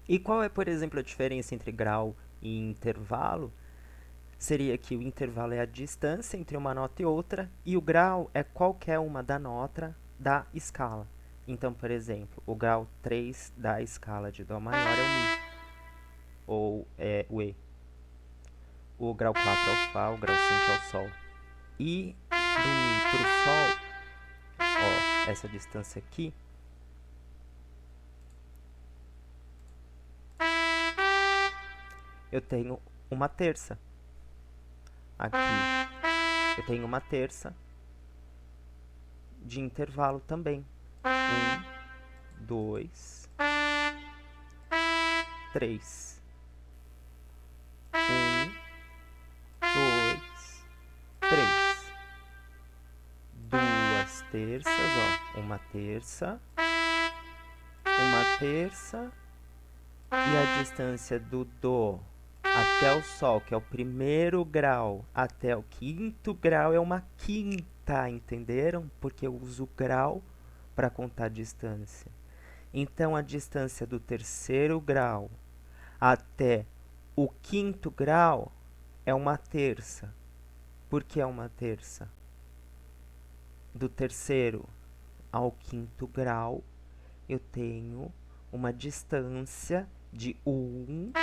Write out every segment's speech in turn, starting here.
E qual é, por exemplo, a diferença entre grau e intervalo? Seria que o intervalo é a distância entre uma nota e outra, e o grau é qualquer uma da nota da escala. Então, por exemplo, o grau 3 da escala de Dó maior é o Mi, ou é o E. O grau 4 é o Fá, o grau 5 é o Sol. E do Mi para o Sol, ó, essa distância aqui, eu tenho uma terça. Aqui eu tenho uma terça de intervalo também. 2, 3. 2, 3. Duas terças, ó. Uma terça. E a distância do Dó até o Sol, que é o primeiro grau, até o quinto grau é uma quinta, entenderam? Porque eu uso grau para contar a distância. Então, a distância do terceiro grau até o quinto grau é uma terça. Por que é uma terça? Do terceiro ao quinto grau, eu tenho uma distância de 2,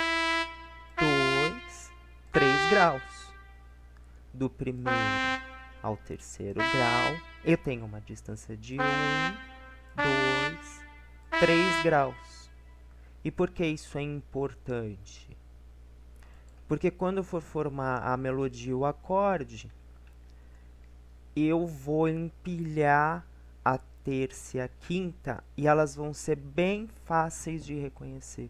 3 graus. Do primeiro ao terceiro grau, eu tenho uma distância de 2, 3 graus. E por que isso é importante? Porque quando eu for formar a melodia, o acorde, eu vou empilhar a terça e a quinta e elas vão ser bem fáceis de reconhecer.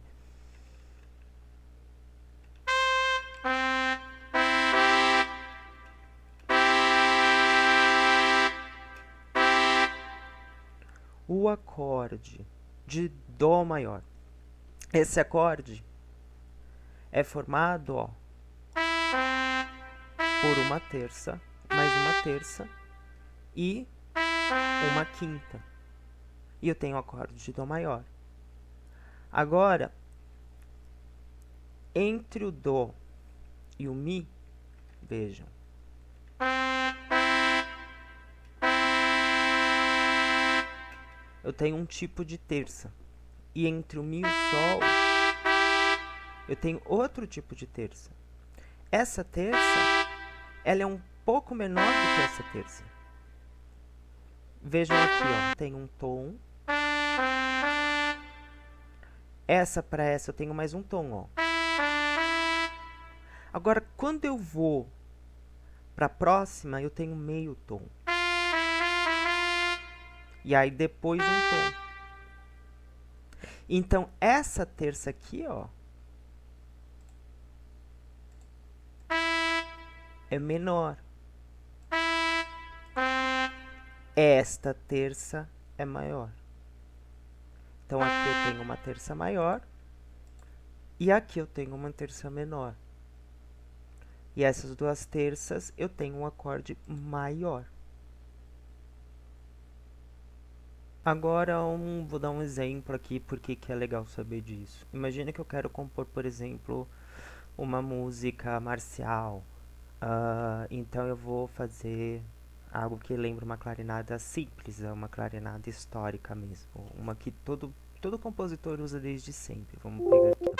O acorde de Dó maior. Esse acorde é formado, ó, por uma terça, mais uma terça e uma quinta. E eu tenho o acorde de Dó maior. Agora, entre o Dó e o Mi, vejam. Eu tenho um tipo de terça. E entre o Mi e o Sol, eu tenho outro tipo de terça. Essa terça, ela é um pouco menor do que essa terça. Vejam aqui, ó, tem um tom. Essa para essa eu tenho mais um tom, ó. Agora, quando eu vou para a próxima, eu tenho meio tom. E aí depois um tom. Então, essa terça aqui, ó, é menor. Esta terça é maior. Então, aqui eu tenho uma terça maior e aqui eu tenho uma terça menor. E essas duas terças eu tenho um acorde maior. Agora vou dar um exemplo aqui porque que é legal saber disso. Imagina que eu quero compor, por exemplo, uma música marcial. Então eu vou fazer algo que lembra uma clarinada simples, uma clarinada histórica mesmo. Uma que todo compositor usa desde sempre. Vamos pegar aqui.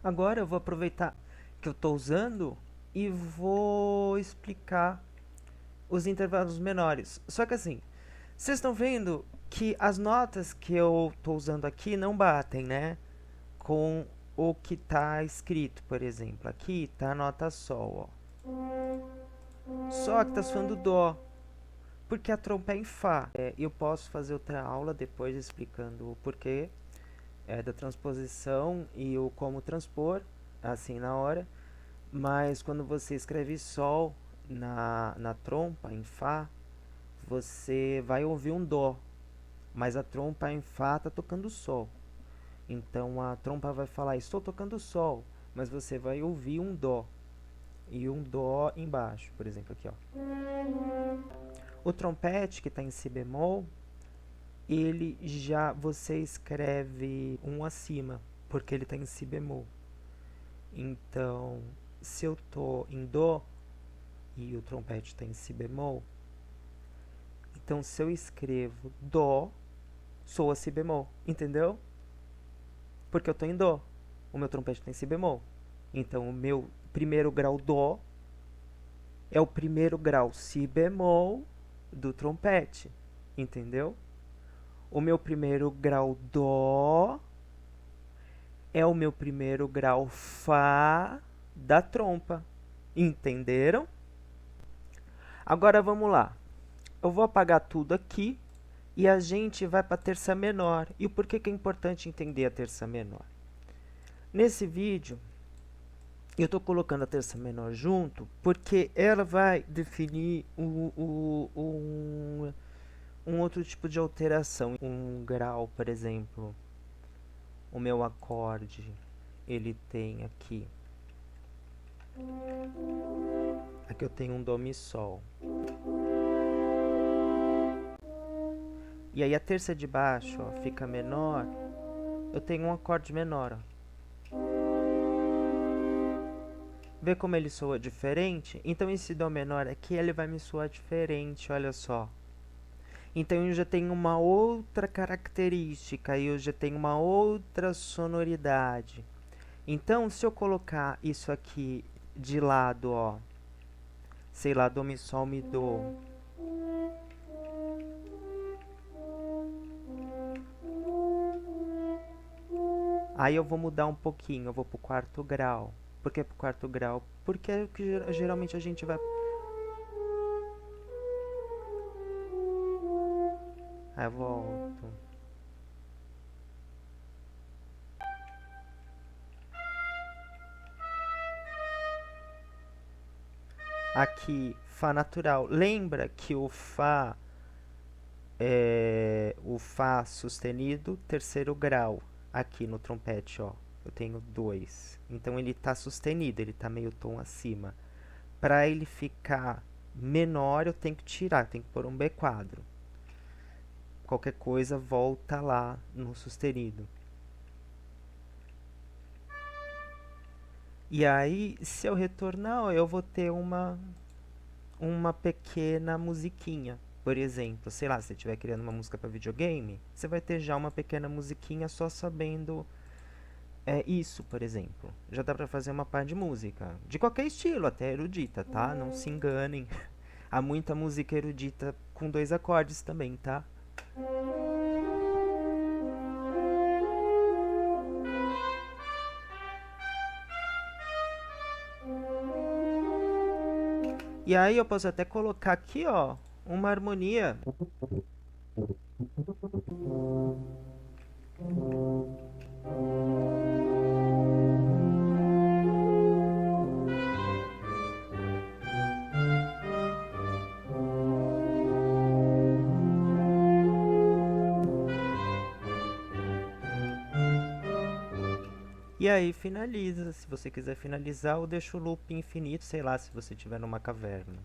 Agora eu vou aproveitar que eu estou usando e vou explicar os intervalos menores. Só que assim, vocês estão vendo que as notas que eu estou usando aqui não batem, né? Com o que está escrito, por exemplo. Aqui está a nota Sol, ó. Só que está soando Dó, porque a trompa é em Fá. Eu posso fazer outra aula depois explicando o porquê da transposição e o como transpor, assim na hora. Mas quando você escreve Sol na trompa, em Fá, você vai ouvir um Dó, mas a trompa em Fá está tocando Sol. Então a trompa vai falar, estou tocando Sol, mas você vai ouvir um Dó e um Dó embaixo, por exemplo, aqui, ó. O trompete que está em Si bemol, ele já você escreve um acima, porque ele está em Si bemol. Então, se eu tô em Dó e o trompete está em Si bemol, então se eu escrevo Dó, soa Si bemol, entendeu? Porque eu estou em Dó, o meu trompete está em Si bemol. Então o meu primeiro grau Dó é o primeiro grau Si bemol do trompete, entendeu? O meu primeiro grau Dó é o meu primeiro grau Fá da trompa, entenderam? Agora vamos lá. Eu vou apagar tudo aqui e a gente vai para a terça menor. E por que é importante entender a terça menor? Nesse vídeo, eu estou colocando a terça menor junto porque ela vai definir um outro tipo de alteração. Um grau, por exemplo, o meu acorde, ele tem aqui. Aqui eu tenho um Dó, Mi, Sol. E aí a terça de baixo, ó, fica menor. Eu tenho um acorde menor, ó. Vê como ele soa diferente? Então esse Dó menor aqui, ele vai me soar diferente, olha só. Então eu já tenho uma outra característica, eu já tenho uma outra sonoridade. Então se eu colocar isso aqui de lado, ó, sei lá, Dó, Mi, Sol, Mi, Dó. Aí eu vou mudar um pouquinho, eu vou pro quarto grau. Por que pro quarto grau? Porque é o que geralmente a gente vai... Aí eu volto. Aqui, Fá natural. Lembra que o Fá é o Fá sustenido, terceiro grau. Aqui no trompete, ó. Eu tenho 2. Então ele está sustenido, ele está meio tom acima. Para ele ficar menor, eu tenho que tirar, tenho que pôr um B quadro. Qualquer coisa volta lá no sustenido. E aí, se eu retornar, eu vou ter uma pequena musiquinha. Por exemplo, sei lá, se você estiver criando uma música para videogame, você vai ter já uma pequena musiquinha só sabendo isso, por exemplo. Já dá para fazer uma par de música. De qualquer estilo, até erudita, tá? Não se enganem. Há muita música erudita com 2 acordes também, tá? E aí eu posso até colocar aqui, ó, uma harmonia. E aí finaliza. Se você quiser finalizar, eu deixo o loop infinito, sei lá, se você estiver numa caverna.